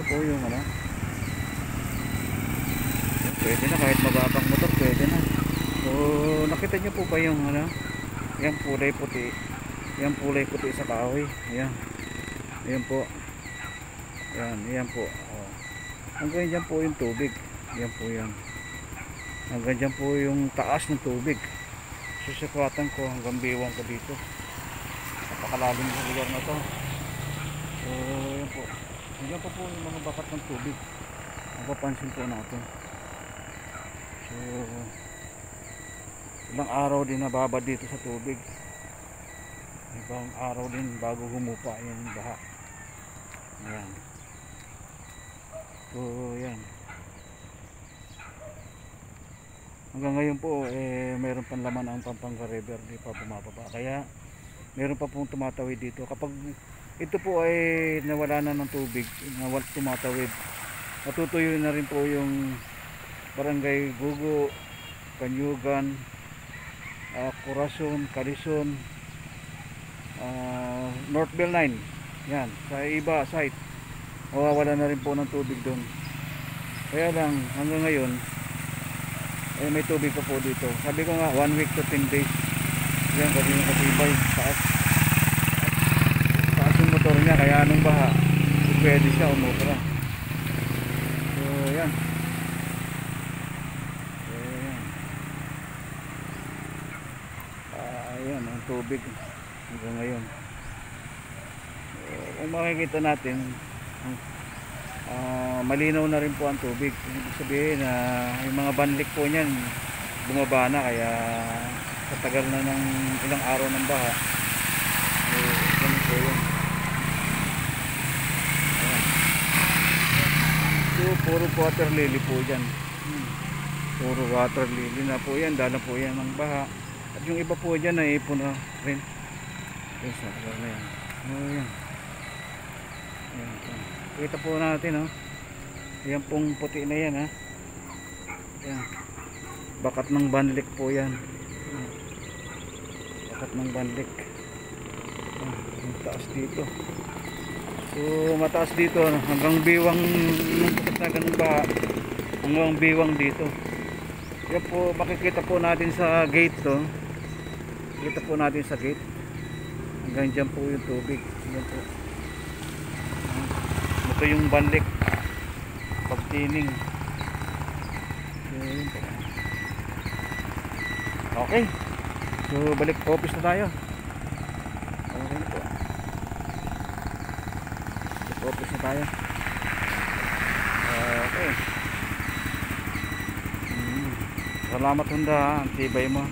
po yung ano. Pwede na kahit mababang motor, pwede na. So nakita nyo po ba yung ano, yung kulay puti, yung kulay puti sa kahoy. Ayan, ayan po, ayan po. Hanggang dyan po yung tubig. Ayan po yan, hanggang dyan po yung taas ng tubig. Susukratan ko hanggang biwang ko dito. Napakalalim sa lugar na to. So ayan po, hanggang po yung mga bakat ng tubig, mapapansin po natin. So ilang araw din nababad dito sa tubig, ibang araw din bago humupa yung baha. Ayan. So yan, hanggang ngayon po mayroon pang laman ang Pampanga River, di pa bumababa, kaya mayroon pa pong tumatawid dito. Kapag ito po ay nawala na ng tubig, tumatawid, natutuyo na rin po yung Barangay Gugo, Kanyugan, Corazon, Quezon, Northville 9. Yan, sa iba site mawawala na rin po ng tubig doon. Kaya lang hanggang ngayon may tubig pa po dito. Sabi ko nga 1 week to 10 days. Yan, kasi yung katibay taas yung motor niya, kaya anong baha pwede siya umubra. So yan, ayan ang tubig hanggang ngayon. Kung makikita natin, malinaw na rin po ang tubig. Ibig sabihin na yung mga banlik po niyan bumaba na, kaya katagal na ng ilang araw ng baha. Ganun po yun. So puro water lily po dyan. Puro water lily na po yan, dala po yan ng baha. At yung iba po dyan ay ipon na rin. Sa na yan. Yan. Kita po natin, yan pong puti na yan, yan. Bakat ng banlik po yan. Bakat ng banlik. Yung taas dito. So mataas dito hanggang biwang ng pagkatagan ng baha, hanggang biwang dito. Yan po, makikita po natin sa gate to. Kita po natin sa gate. Hanggang dyan po yung tubig. Yan po. Ito yung banlik pagtining. Okay, so balik office na tayo. Okay na po, balik office na tayo. Okay. Salamat Honda, ang tibay mo.